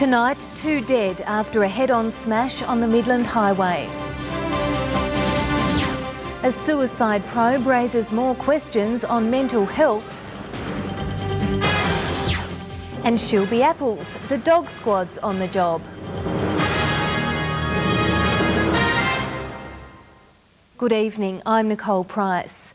Tonight, 2 dead after a head-on smash on the Midland Highway. A suicide probe raises more questions on mental health. And Shilby Apples, the dog squad's on the job. Good evening, I'm Nicole Price.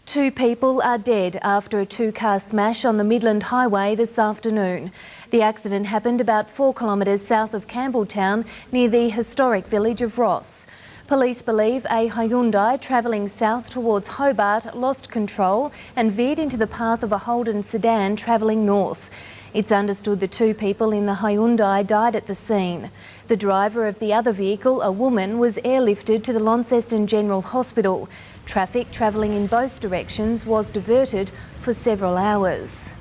2 people are dead after a 2-car smash on the Midland Highway this afternoon. The accident happened about 4 kilometres south of Campbelltown, near the historic village of Ross. Police believe a Hyundai travelling south towards Hobart lost control and veered into the path of a Holden sedan travelling north. It's understood the 2 people in the Hyundai died at the scene. The driver of the other vehicle, a woman, was airlifted to the Launceston General Hospital. Traffic travelling in both directions was diverted for several hours.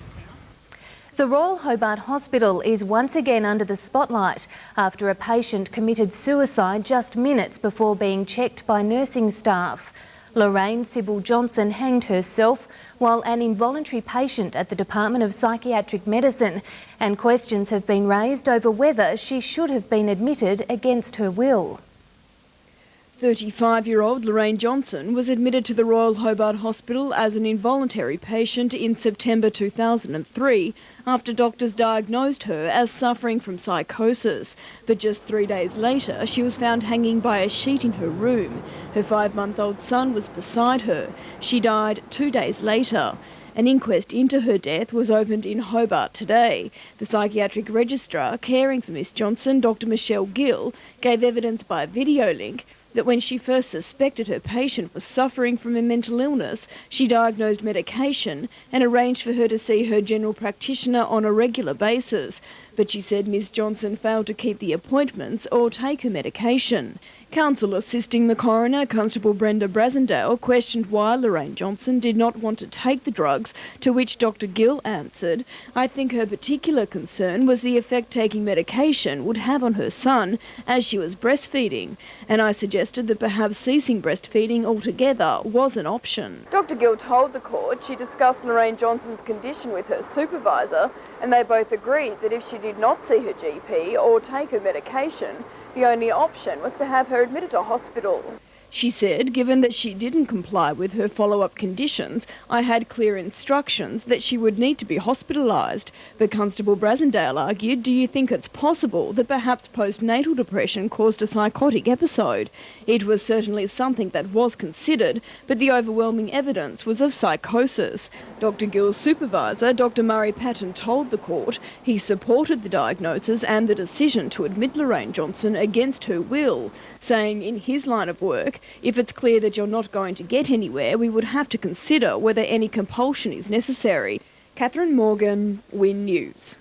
The Royal Hobart Hospital is once again under the spotlight after a patient committed suicide just minutes before being checked by nursing staff. Lorraine Sybil Johnston hanged herself while an involuntary patient at the Department of Psychiatric Medicine, and questions have been raised over whether she should have been admitted against her will. 35-year-old Lorraine Johnston was admitted to the Royal Hobart Hospital as an involuntary patient in September 2003 after doctors diagnosed her as suffering from psychosis. But just 3 days later, she was found hanging by a sheet in her room. Her 5-month-old son was beside her. She died 2 days later. An inquest into her death was opened in Hobart today. The psychiatric registrar caring for Miss Johnston, Dr Michelle Gill, gave evidence by video link that when she first suspected her patient was suffering from a mental illness, she diagnosed medication and arranged for her to see her general practitioner on a regular basis. But she said Ms Johnston failed to keep the appointments or take her medication. Counsel assisting the coroner, Constable Brenda Brasendale, questioned why Lorraine Johnston did not want to take the drugs, to which Dr Gill answered, "I think her particular concern was the effect taking medication would have on her son as she was breastfeeding, and I suggested that perhaps ceasing breastfeeding altogether was an option." Dr Gill told the court she discussed Lorraine Johnston's condition with her supervisor, and they both agreed that if she did not see her GP or take her medication, the only option was to have her admitted to hospital. She said, given that she didn't comply with her follow-up conditions, I had clear instructions that she would need to be hospitalised. But Constable Brasendale argued, do you think it's possible that perhaps postnatal depression caused a psychotic episode? It was certainly something that was considered, but the overwhelming evidence was of psychosis. Dr Gill's supervisor, Dr Murray Patton, told the court he supported the diagnosis and the decision to admit Lorraine Johnston against her will, saying in his line of work, if it's clear that you're not going to get anywhere, we would have to consider whether any compulsion is necessary. Catherine Morgan, Win News.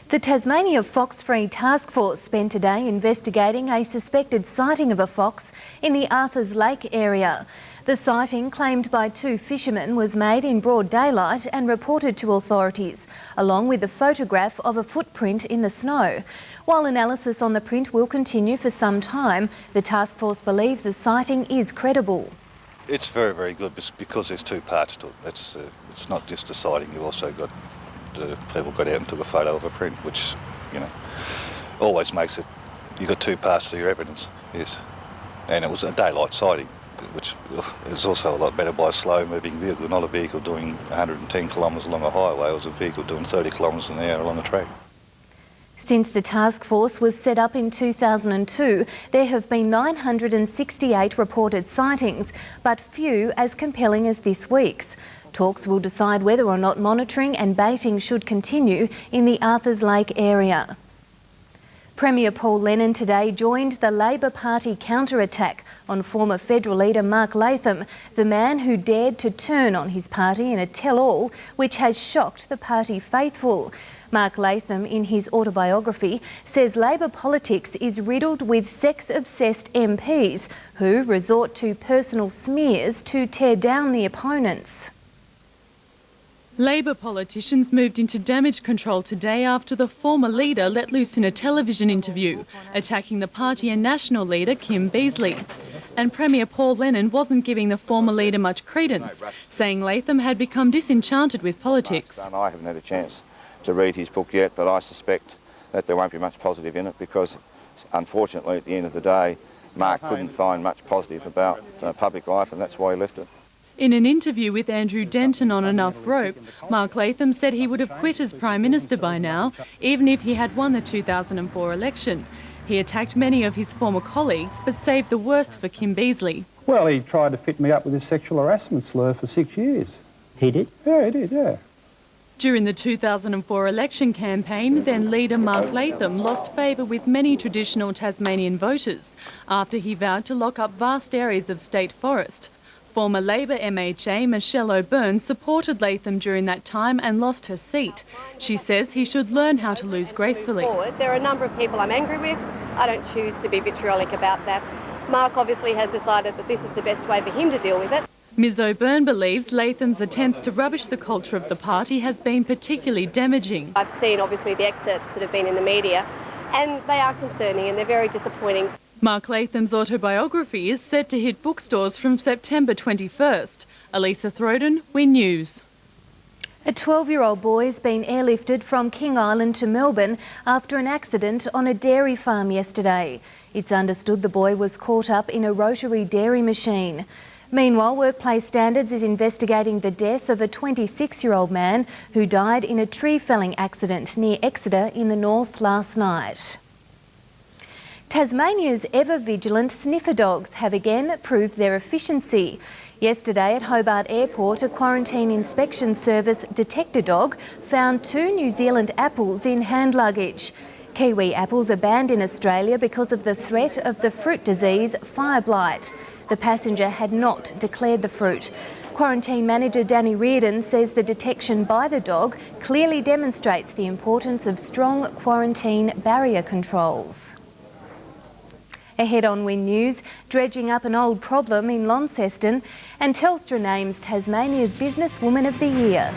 The Tasmania Fox Free Task Force spent today investigating a suspected sighting of a fox in the Arthurs Lake area. The sighting, claimed by 2 fishermen, was made in broad daylight and reported to authorities, along with a photograph of a footprint in the snow. While analysis on the print will continue for some time, the task force believes the sighting is credible. It's very, very good because there's 2 parts to it. It's not just a sighting. You've also got the people got out and took a photo of a print, which, you know, always makes it. You've got 2 parts to your evidence. Yes, and it was a daylight sighting, which is also a lot better by a slow-moving vehicle, not a vehicle doing 110 kilometres along a highway. It was a vehicle doing 30 kilometres an hour along a track. Since the task force was set up in 2002, there have been 968 reported sightings, but few as compelling as this week's. Talks will decide whether or not monitoring and baiting should continue in the Arthurs Lake area. Premier Paul Lennon today joined the Labor Party counter-attack on former federal leader Mark Latham, the man who dared to turn on his party in a tell-all which has shocked the party faithful. Mark Latham, in his autobiography, says Labor politics is riddled with sex-obsessed MPs who resort to personal smears to tear down the opponents. Labor politicians moved into damage control today after the former leader let loose in a television interview, attacking the party and national leader Kim Beazley. And Premier Paul Lennon wasn't giving the former leader much credence, saying Latham had become disenchanted with politics. I haven't had a chance to read his book yet, but I suspect that there won't be much positive in it, because unfortunately at the end of the day Mark couldn't find much positive about public life, and that's why he left it. In an interview with Andrew Denton on Enough Rope, Mark Latham said he would have quit as Prime Minister by now, even if he had won the 2004 election. He attacked many of his former colleagues, but saved the worst for Kim Beazley. Well, he tried to fit me up with his sexual harassment slur for 6 years. He did? Yeah, he did, yeah. During the 2004 election campaign, then leader Mark Latham lost favour with many traditional Tasmanian voters after he vowed to lock up vast areas of state forest. Former Labor MHA Michelle O'Byrne supported Latham during that time and lost her seat. She says he should learn how to lose gracefully. There are a number of people I'm angry with. I don't choose to be vitriolic about that. Mark obviously has decided that this is the best way for him to deal with it. Ms O'Byrne believes Latham's attempts to rubbish the culture of the party has been particularly damaging. I've seen obviously the excerpts that have been in the media, and they are concerning and they're very disappointing. Mark Latham's autobiography is set to hit bookstores from September 21st. Elisa Throden, Win News. A 12-year-old boy has been airlifted from King Island to Melbourne after an accident on a dairy farm yesterday. It's understood the boy was caught up in a rotary dairy machine. Meanwhile, Workplace Standards is investigating the death of a 26-year-old man who died in a tree-felling accident near Exeter in the north last night. Tasmania's ever-vigilant sniffer dogs have again proved their efficiency. Yesterday at Hobart Airport, a quarantine inspection service detector dog found 2 New Zealand apples in hand luggage. Kiwi apples are banned in Australia because of the threat of the fruit disease fire blight. The passenger had not declared the fruit. Quarantine manager Danny Reardon says the detection by the dog clearly demonstrates the importance of strong quarantine barrier controls. Ahead on Win News, dredging up an old problem in Launceston, and Telstra names Tasmania's Businesswoman of the Year.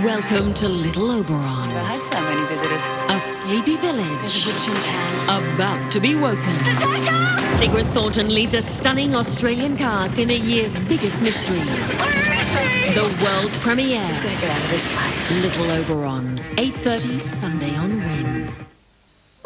Welcome to Little Oberon. I've had so many visitors. A sleepy village. There's a witch in town. About to be woken. Natasha! Sigrid Thornton leads a stunning Australian cast in a year's biggest mystery. Where is she? The world premiere. I've got to get out of this place. Little Oberon, 8:30 Sunday on Win.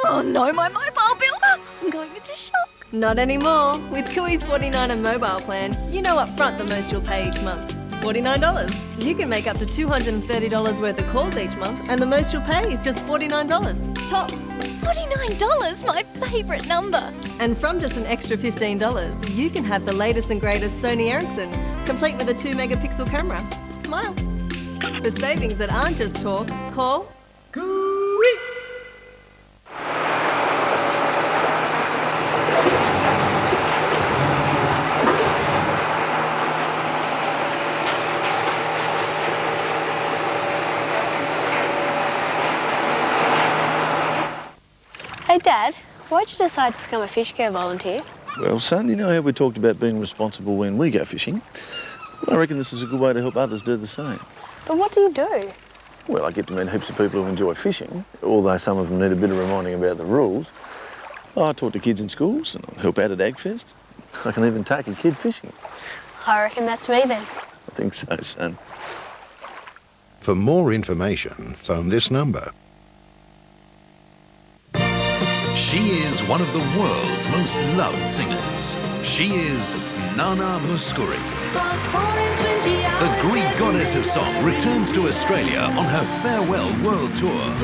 Oh no, my mobile bill! I'm going into shock. Not anymore. With Kui's $49 mobile plan, you know up front the most you'll pay each month. $49. You can make up to $230 worth of calls each month, and the most you'll pay is just $49. Tops. $49, my favourite number. And from just an extra $15, you can have the latest and greatest Sony Ericsson, complete with a 2-megapixel camera. Smile. For savings that aren't just talk, call Kui. Hey Dad, why'd you decide to become a fish care volunteer? Well, son, you know how we talked about being responsible when we go fishing? Well, I reckon this is a good way to help others do the same. But what do you do? Well, I get to meet heaps of people who enjoy fishing, although some of them need a bit of reminding about the rules. I talk to kids in schools and I help out at AgFest. I can even take a kid fishing. I reckon that's me then. I think so, son. For more information, phone this number. She is one of the world's most loved singers. She is Nana Mouskouri. The Greek goddess of song returns to Australia on her farewell world tour.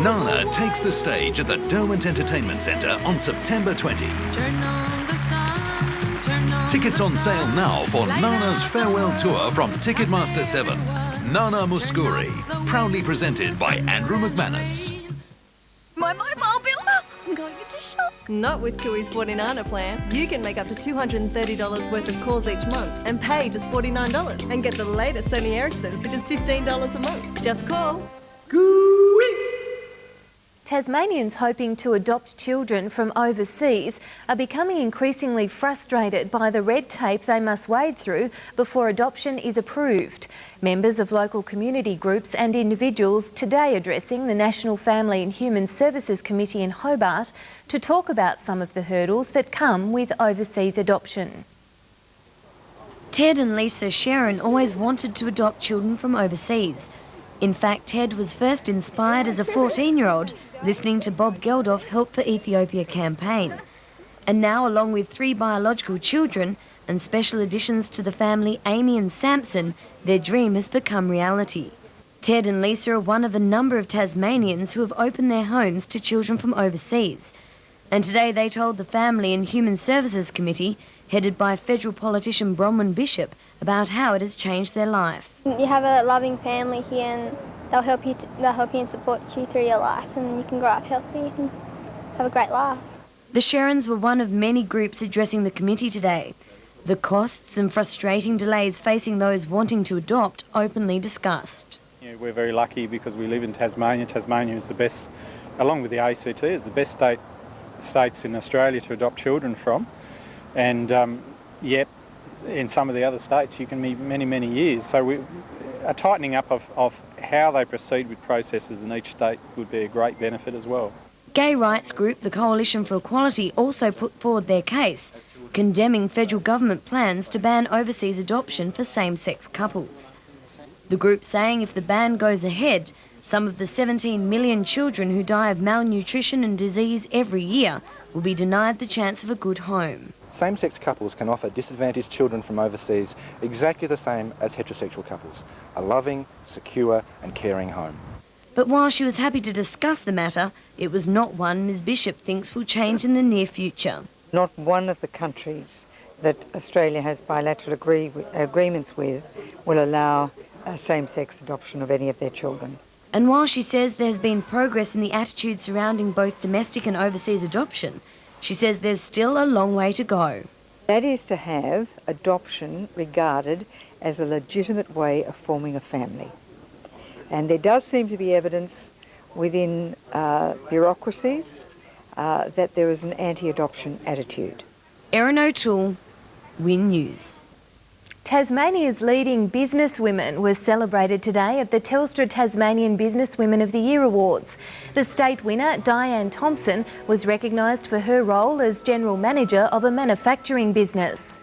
Nana takes the stage at the Derwent Entertainment Centre on September 20. Tickets on sale now for Nana's farewell tour from Ticketmaster 7. Nana Mouskouri, proudly presented by Andrew McManus. My mobile bill! I'm going into shock. Not with Kui's $49 plan. You can make up to $230 worth of calls each month and pay just $49 and get the latest Sony Ericsson for just $15 a month. Just call Kui. Tasmanians hoping to adopt children from overseas are becoming increasingly frustrated by the red tape they must wade through before adoption is approved. Members of local community groups and individuals today addressing the National Family and Human Services Committee in Hobart to talk about some of the hurdles that come with overseas adoption. Ted and Lisa Sharon always wanted to adopt children from overseas. In fact, Ted was first inspired as a 14-year-old listening to Bob Geldof Help for Ethiopia campaign. And now, along with 3 biological children and special additions to the family Amy and Samson, their dream has become reality. Ted and Lisa are one of a number of Tasmanians who have opened their homes to children from overseas. And today they told the Family and Human Services Committee, headed by federal politician Bronwyn Bishop, about how it has changed their life. You have a loving family here and they'll help you and support you through your life, and you can grow up healthy and have a great life. The Sharons were one of many groups addressing the committee today. The costs and frustrating delays facing those wanting to adopt openly discussed. We're very lucky because we live in Tasmania. Tasmania is the best, along with the ACT, is the best states in Australia to adopt children from. And yet, in some of the other states, you can be many, many years. So a tightening up of how they proceed with processes in each state would be a great benefit as well. Gay rights group the Coalition for Equality also put forward their case, condemning federal government plans to ban overseas adoption for same-sex couples. The group saying if the ban goes ahead, some of the 17 million children who die of malnutrition and disease every year will be denied the chance of a good home. Same-sex couples can offer disadvantaged children from overseas exactly the same as heterosexual couples, a loving, secure and caring home. But while she was happy to discuss the matter, it was not one Ms Bishop thinks will change in the near future. Not one of the countries that Australia has bilateral agreements with will allow same-sex adoption of any of their children. And while she says there's been progress in the attitude surrounding both domestic and overseas adoption, she says there's still a long way to go. That is to have adoption regarded as a legitimate way of forming a family. And there does seem to be evidence within bureaucracies that there is an anti-adoption attitude. Erin O'Toole, Win News. Tasmania's leading businesswomen were celebrated today at the Telstra Tasmanian Businesswomen of the Year Awards. The state winner, Diane Thompson, was recognised for her role as General Manager of a manufacturing business.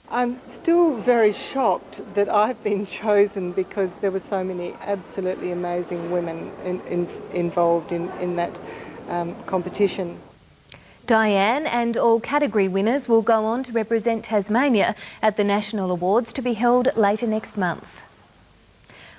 I'm still very shocked that I've been chosen because there were so many absolutely amazing women involved in that competition. Diane and all category winners will go on to represent Tasmania at the National Awards to be held later next month.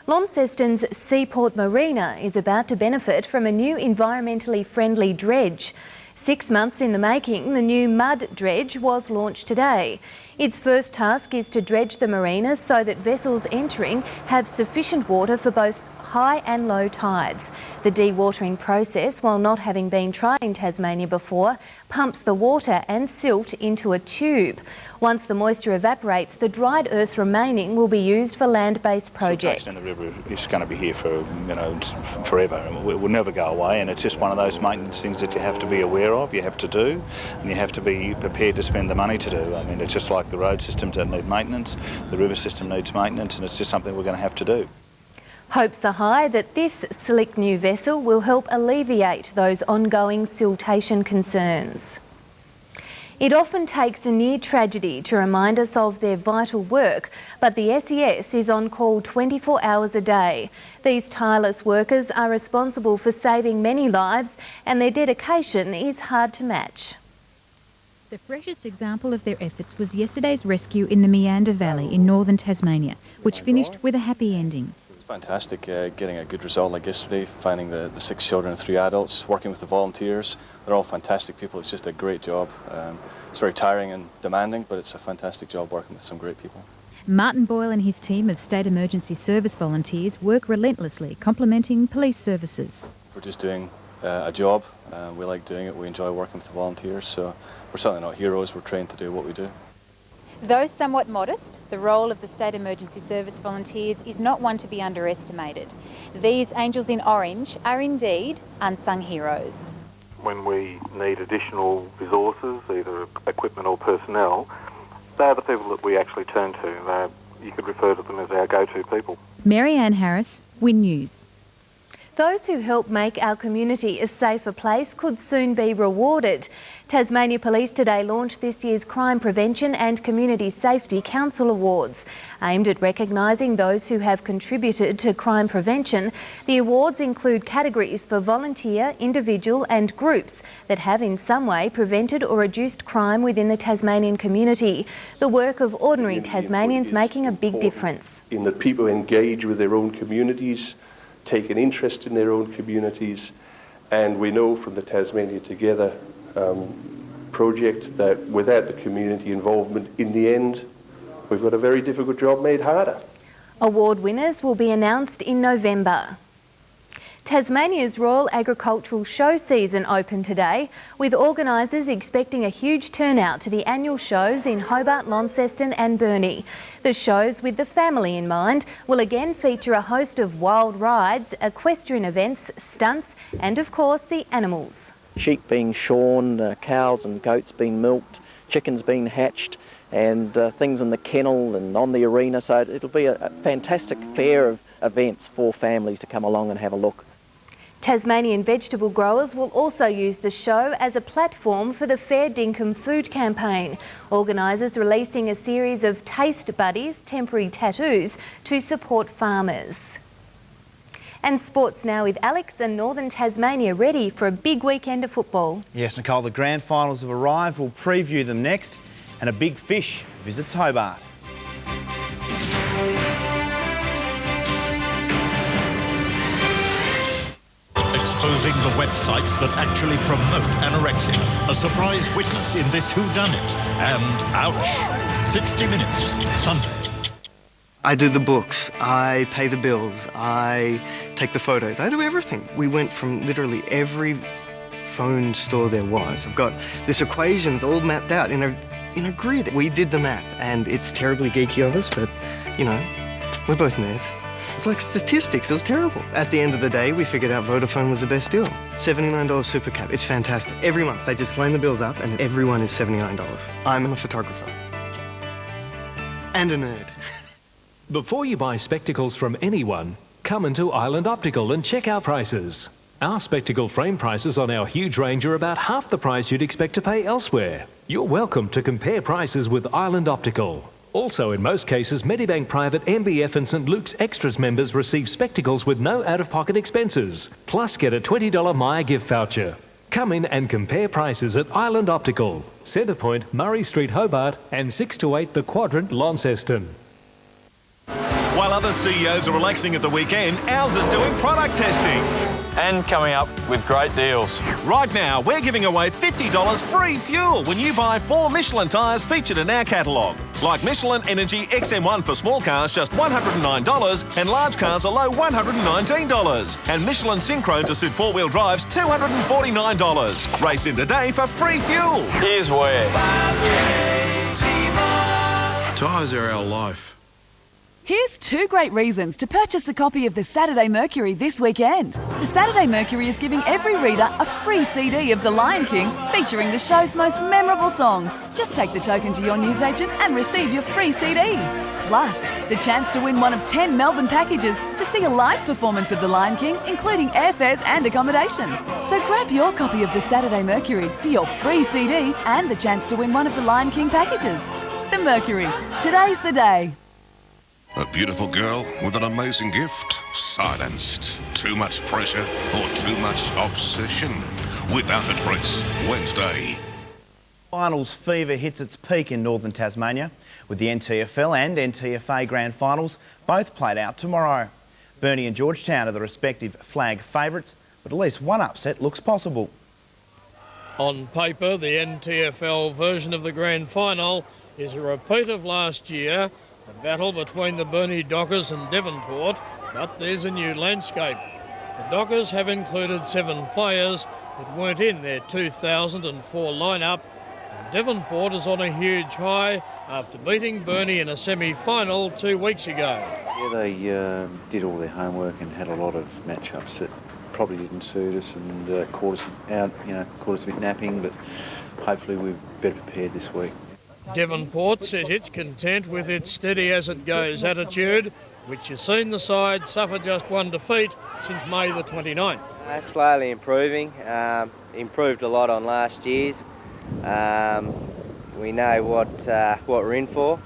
Launceston's Seaport Marina is about to benefit from a new environmentally friendly dredge. 6 months in the making, the new mud dredge was launched today. Its first task is to dredge the marina so that vessels entering have sufficient water for both high and low tides. The dewatering process, while not having been tried in Tasmania before, pumps the water and silt into a tube. Once the moisture evaporates, the dried earth remaining will be used for land-based projects. Siltation in the river is going to be here for forever. It will never go away, and it's just one of those maintenance things that you have to be aware of, you have to do, and you have to be prepared to spend the money to do. I mean, it's just like the road systems that need maintenance, the river system needs maintenance, and it's just something we're going to have to do. Hopes are high that this slick new vessel will help alleviate those ongoing siltation concerns. It often takes a near tragedy to remind us of their vital work, but the SES is on call 24 hours a day. These tireless workers are responsible for saving many lives, and their dedication is hard to match. The freshest example of their efforts was yesterday's rescue in the Meander Valley in northern Tasmania, which finished with a happy ending. Fantastic, getting a good result like yesterday, finding the 6 children and 3 adults, working with the volunteers. They're all fantastic people. It's just a great job. It's very tiring and demanding, but it's a fantastic job working with some great people. Martin Boyle and his team of State Emergency Service volunteers work relentlessly, complementing police services. We're just doing a job. We like doing it. We enjoy working with the volunteers, so we're certainly not heroes. We're trained to do what we do. Though somewhat modest, the role of the State Emergency Service volunteers is not one to be underestimated. These angels in orange are indeed unsung heroes. When we need additional resources, either equipment or personnel, they're the people that we actually turn to. You could refer to them as our go-to people. Mary Ann Harris, Win News. Those who help make our community a safer place could soon be rewarded. Tasmania Police today launched this year's Crime Prevention and Community Safety Council Awards. Aimed at recognising those who have contributed to crime prevention, the awards include categories for volunteer, individual and groups that have in some way prevented or reduced crime within the Tasmanian community. The work of ordinary Tasmanians making a big difference. In that people engage with their own communities, take an interest in their own communities, and we know from the Tasmania Together project that without the community involvement, in the end, we've got a very difficult job made harder. Award winners will be announced in November. Tasmania's Royal Agricultural Show season opened today, with organisers expecting a huge turnout to the annual shows in Hobart, Launceston and Burnie. The shows, with the family in mind, will again feature a host of wild rides, equestrian events, stunts and of course the animals. Sheep being shorn, cows and goats being milked, chickens being hatched and things in the kennel and on the arena, so it'll be a fantastic fair of events for families to come along and have a look. Tasmanian vegetable growers will also use the show as a platform for the Fair Dinkum food campaign. Organisers releasing a series of taste buddies, temporary tattoos, to support farmers. And sports now with Alex and Northern Tasmania ready for a big weekend of football. Yes, Nicole, the grand finals have arrived. We'll preview them next. And a big fish visits Hobart. Exposing the websites that actually promote anorexia. A surprise witness in this whodunit. And ouch, 60 Minutes, Sunday. I do the books, I pay the bills, I take the photos, I do everything. We went from literally every phone store there was. I've got this equations all mapped out in a grid. We did the math, and it's terribly geeky of us, but, you know, we're both nerds. It's like statistics, it was terrible. At the end of the day, we figured out Vodafone was the best deal. $79 super cap, it's fantastic. Every month, they just line the bills up, and everyone is $79. I'm a photographer. And a nerd. Before you buy spectacles from anyone, come into Island Optical and check our prices. Our spectacle frame prices on our huge range are about half the price you'd expect to pay elsewhere. You're welcome to compare prices with Island Optical. Also, in most cases, Medibank Private, MBF and St Luke's Extras members receive spectacles with no out-of-pocket expenses. Plus, get a $20 Myer gift voucher. Come in and compare prices at Island Optical, Centrepoint, Murray Street, Hobart and 6 to 8 The Quadrant, Launceston. While other CEOs are relaxing at the weekend, ours is doing product testing. And coming up with great deals. Right now, we're giving away $50 free fuel when you buy 4 Michelin tyres featured in our catalogue. Like Michelin Energy XM1 for small cars, just $109, and large cars are low $119. And Michelin Synchrone to suit 4-wheel drives, $249. Race in today for free fuel. Here's where. Tyres are our life. Here's 2 great reasons to purchase a copy of the Saturday Mercury this weekend. The Saturday Mercury is giving every reader a free CD of The Lion King featuring the show's most memorable songs. Just take the token to your newsagent and receive your free CD. Plus, the chance to win one of 10 Melbourne packages to see a live performance of The Lion King, including airfares and accommodation. So grab your copy of the Saturday Mercury for your free CD and the chance to win one of The Lion King packages. The Mercury. Today's the day. A beautiful girl with an amazing gift, silenced. Too much pressure or too much obsession? Without a Trace, Wednesday. Finals fever hits its peak in Northern Tasmania, with the NTFL and NTFA grand finals both played out tomorrow. Burnie and Georgetown are the respective flag favourites, but at least one upset looks possible. On paper, the NTFL version of the grand final is a repeat of last year, a battle between the Burnie Dockers and Devonport, but there's a new landscape. The Dockers have included 7 players that weren't in their 2004 lineup, and Devonport is on a huge high after beating Burnie in a semi-final 2 weeks ago. Yeah, they did all their homework and had a lot of matchups that probably didn't suit us and caught us out, caught us a bit napping, but hopefully we're better prepared this week. Devonport says it's content with its steady-as-it-goes attitude which has seen the side suffer just one defeat since May the 29th. Slowly improving, improved a lot on last year's. We know what we're in for,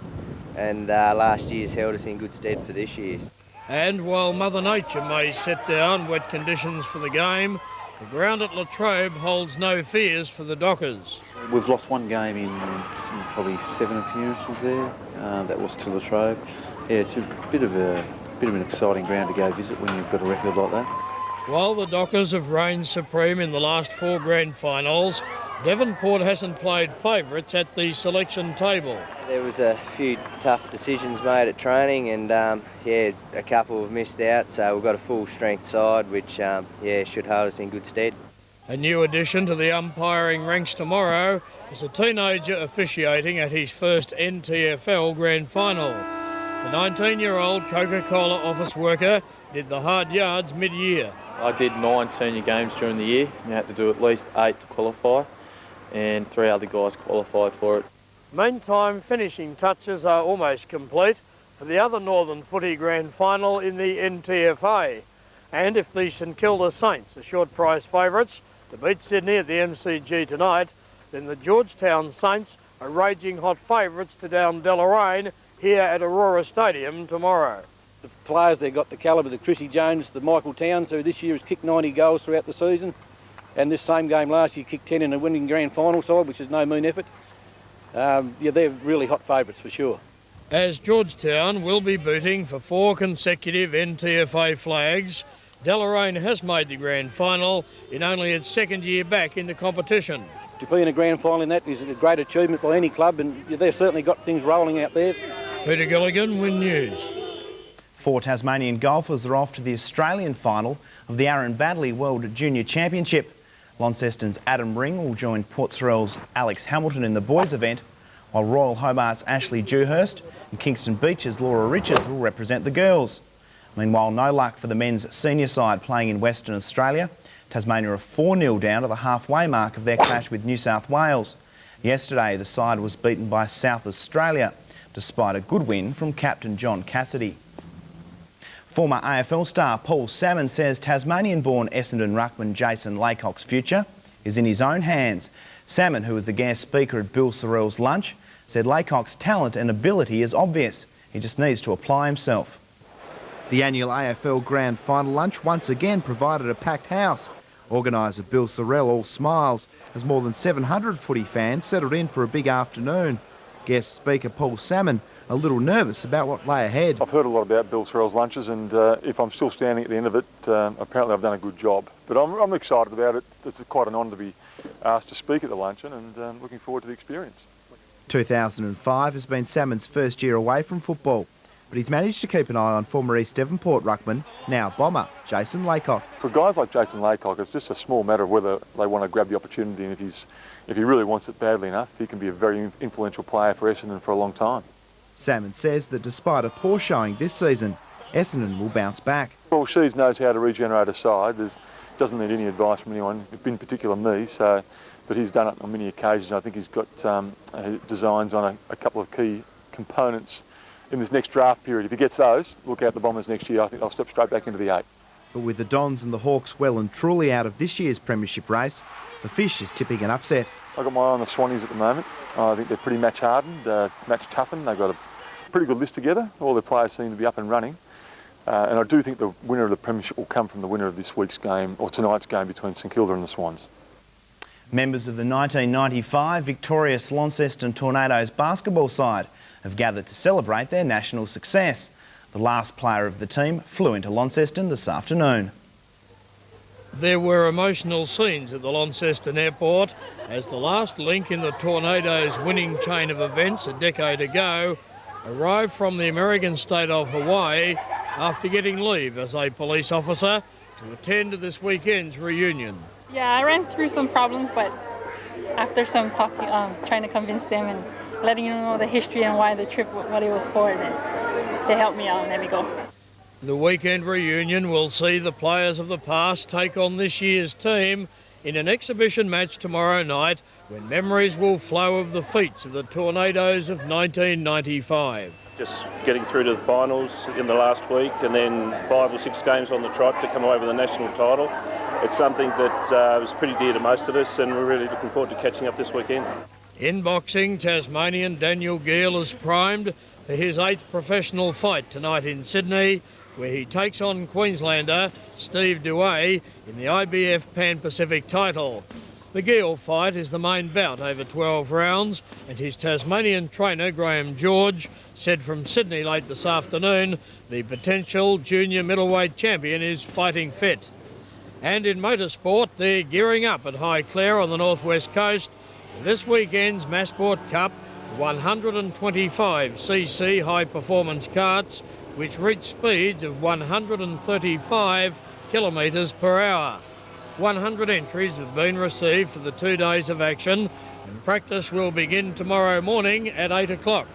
and last year's held us in good stead for this year's. And while Mother Nature may set down wet conditions for the game, the ground at Latrobe holds no fears for the Dockers. We've lost one game in probably 7 appearances there. That was to Latrobe. Yeah, it's a bit of an exciting ground to go visit when you've got a record like that. While the Dockers have reigned supreme in the last 4 grand finals, Devonport hasn't played favourites at the selection table. There was a few tough decisions made at training, and yeah, a couple have missed out, so we've got a full strength side which yeah, should hold us in good stead. A new addition to the umpiring ranks tomorrow is a teenager officiating at his first NTFL grand final. The 19-year-old Coca-Cola office worker did the hard yards mid-year. I did 9 senior games during the year. You had to do at least 8 to qualify, and 3 other guys qualified for it. Meantime, finishing touches are almost complete for the other Northern Footy Grand Final in the NTFA. And if the St Kilda Saints are short price favourites to beat Sydney at the MCG tonight, then the Georgetown Saints are raging hot favourites to down Deloraine here at Aurora Stadium tomorrow. The players, they've got the calibre, the Chrissy Jones, the Michael Towns, who this year has kicked 90 goals throughout the season. And this same game last year kicked 10 in a winning grand final side, which is no mean effort. Yeah, they're really hot favourites for sure. As Georgetown will be booting for 4 consecutive NTFA flags, Deloraine has made the grand final in only its 2nd year back in the competition. To be in a grand final in that is a great achievement by any club, and they've certainly got things rolling out there. Peter Gilligan, Win News. 4 Tasmanian golfers are off to the Australian final of the Aaron Baddeley World Junior Championship. Launceston's Adam Ring will join Port Sorell's Alex Hamilton in the boys event, while Royal Hobart's Ashley Dewhurst and Kingston Beach's Laura Richards will represent the girls. Meanwhile, no luck for the men's senior side playing in Western Australia. Tasmania are 4-0 down to the halfway mark of their clash with New South Wales. Yesterday, the side was beaten by South Australia, despite a good win from captain John Cassidy. Former AFL star Paul Salmon says Tasmanian-born Essendon ruckman Jason Laycock's future is in his own hands. Salmon, who was the guest speaker at Bill Sorrell's lunch, said Laycock's talent and ability is obvious. He just needs to apply himself. The annual AFL Grand Final lunch once again provided a packed house. Organiser Bill Sorrell all smiles as more than 700 footy fans settled in for a big afternoon. Guest speaker Paul Salmon a little nervous about what lay ahead. I've heard a lot about Bill Sorrell's lunches, and if I'm still standing at the end of it, apparently I've done a good job. But I'm excited about it. It's quite an honour to be asked to speak at the luncheon, and looking forward to the experience. 2005 has been Salmon's first year away from football, but he's managed to keep an eye on former East Devonport ruckman, now bomber, Jason Laycock. For guys like Jason Laycock, it's just a small matter of whether they want to grab the opportunity, and if he really wants it badly enough, he can be a very influential player for Essendon for a long time. Salmon says that despite a poor showing this season, Essendon will bounce back. Well, Sheeds knows how to regenerate a side. Doesn't need any advice from anyone, in particular me, but he's done it on many occasions. I think he's got designs on a couple of key components in this next draft period. If he gets those, look out the Bombers next year. I think they'll step straight back into the 8. But with the Dons and the Hawks well and truly out of this year's premiership race, the Fish is tipping an upset. I've got my eye on the Swannies at the moment. I think they're pretty match hardened, match toughened. They've got a pretty good list together. All their players seem to be up and running. And I do think the winner of the premiership will come from the winner of this week's game, or tonight's game, between St Kilda and the Swans. Members of the 1995 victorious Launceston Tornadoes basketball side have gathered to celebrate their national success. The last player of the team flew into Launceston this afternoon. There were emotional scenes at the Launceston airport as the last link in the Tornadoes' winning chain of events a decade ago arrived from the American state of Hawaii after getting leave as a police officer to attend this weekend's reunion. Yeah, I ran through some problems, but after some talking, trying to convince them and letting them know the history and why the trip, what it was for, then they helped me out and let me go. The weekend reunion will see the players of the past take on this year's team in an exhibition match tomorrow night, when memories will flow of the feats of the Tornadoes of 1995. just getting through to the finals in the last week and then 5 or 6 games on the trot to come away with a national title. It's something that was pretty dear to most of us, and we're really looking forward to catching up this weekend. In boxing, Tasmanian Daniel Gill is primed for his 8th professional fight tonight in Sydney, where he takes on Queenslander Steve Duay in the IBF Pan-Pacific title. The Gill fight is the main bout over 12 rounds, and his Tasmanian trainer Graham George said from Sydney late this afternoon the potential junior middleweight champion is fighting fit. And in motorsport, they're gearing up at Highclere on the northwest coast for this weekend's Massport Cup 125cc high-performance karts, which reach speeds of 135 kilometres per hour. 100 entries have been received for the 2 days of action, and practice will begin tomorrow morning at 8 o'clock.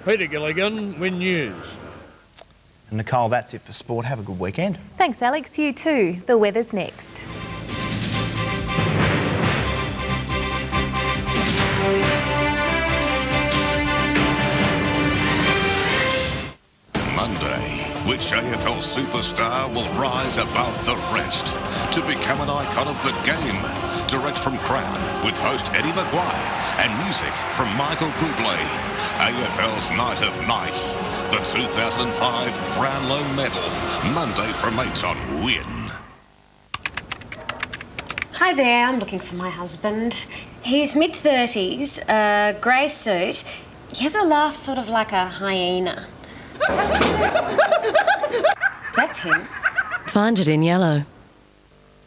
Peter Gilligan, Win News. And Nicole, that's it for sport. Have a good weekend. Thanks, Alex. You too. The weather's next. Monday, which AFL superstar will rise above the rest to become an icon of the game? Direct from Crown with host Eddie Maguire and music from Michael Bublé. AFL's Night of Nights, the 2005 Brownlow Medal, Monday from 8 on Win. Hi there, I'm looking for my husband. He's mid-30s, grey suit. He has a laugh sort of like a hyena. That's him. Find it in yellow.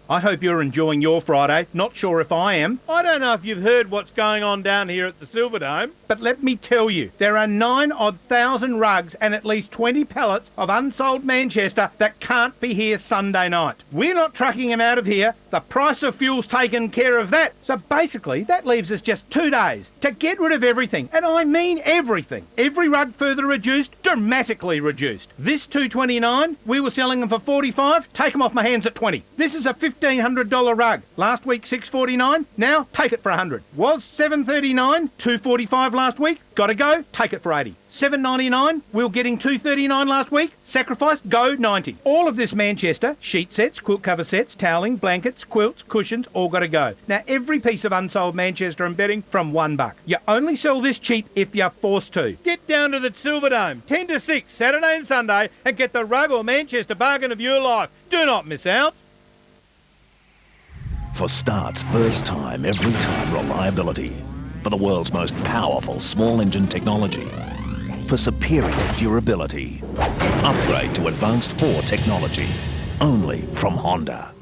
I hope you're enjoying your Friday. Not sure if I am. I don't know if you've heard what's going on down here at the Silverdome, but let me tell you, there are 9,000 rugs and at least 20 pallets of unsold Manchester that can't be here Sunday night. We're not trucking them out of here. The price of fuel's taken care of that. So basically, that leaves us just 2 days to get rid of everything. And I mean everything. Every rug further reduced, dramatically reduced. This $229, we were selling them for $45. Take them off my hands at $20. This is a $1,500 rug. Last week, $649. Now, take it for $100. Was $739, $245 last week. Got to go, take it for $80. $7.99, we were getting $2.39 last week. Sacrifice, go $90. All of this Manchester, sheet sets, quilt cover sets, toweling, blankets, quilts, cushions, all got to go. Now, every piece of unsold Manchester and bedding from $1. You only sell this cheap if you're forced to. Get down to the Silverdome, 10 to 6, Saturday and Sunday, and get the rug or Manchester bargain of your life. Do not miss out. For Start's first time, every time reliability. For the world's most powerful small engine technology. For superior durability. Upgrade to advanced 4 technology. Only from Honda.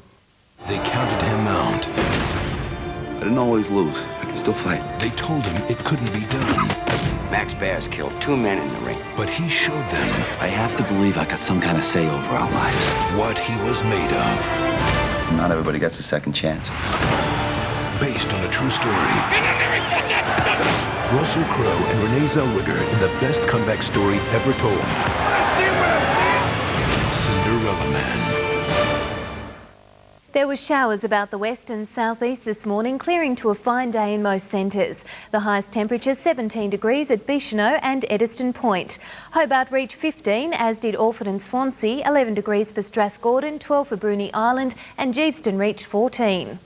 They counted him out. I didn't always lose. I can still fight. They told him it couldn't be done. Max Bears killed 2 men in the ring. But he showed them. I have to believe I got some kind of say over our lives. What he was made of. Not everybody gets a second chance. Based on a true story. Russell Crowe and Renee Zellweger in the best comeback story ever told. Cinderella Man. There were showers about the west and southeast this morning, clearing to a fine day in most centres. The highest temperature 17 degrees at Bicheno and Eddystone Point. Hobart reached 15, as did Orford and Swansea, 11 degrees for Strathgordon, 12 for Bruny Island, and Jeeveston reached 14.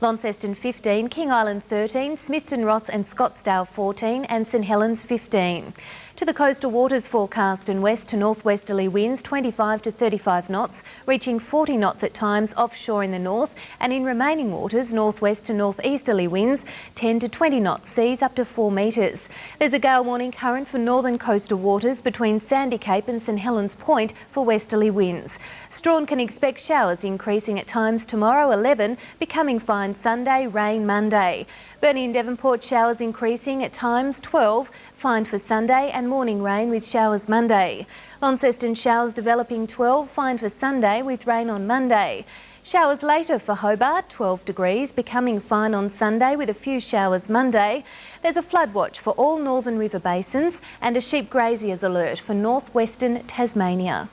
Launceston 15, King Island 13, Smithton Ross and Scottsdale 14 and St Helens 15. To the coastal waters forecast, and west to northwesterly winds 25 to 35 knots, reaching 40 knots at times offshore in the north, and in remaining waters northwest to northeasterly winds 10 to 20 knots, seas up to 4 metres. There's a gale warning current for northern coastal waters between Sandy Cape and St Helens Point for westerly winds. Strawn can expect showers increasing at times tomorrow 11, becoming fine Sunday, rain Monday. Burnie and Devonport showers increasing at times 12, fine for Sunday, and morning rain with showers Monday. Launceston showers developing 12, fine for Sunday with rain on Monday. Showers later for Hobart, 12 degrees, becoming fine on Sunday with a few showers Monday. There's a flood watch for all northern river basins and a sheep graziers alert for northwestern Tasmania.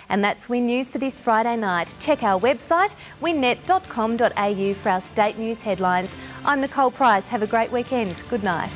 And that's Win News for this Friday night. Check our website, winnet.com.au for our state news headlines. I'm Nicole Price. Have a great weekend. Good night.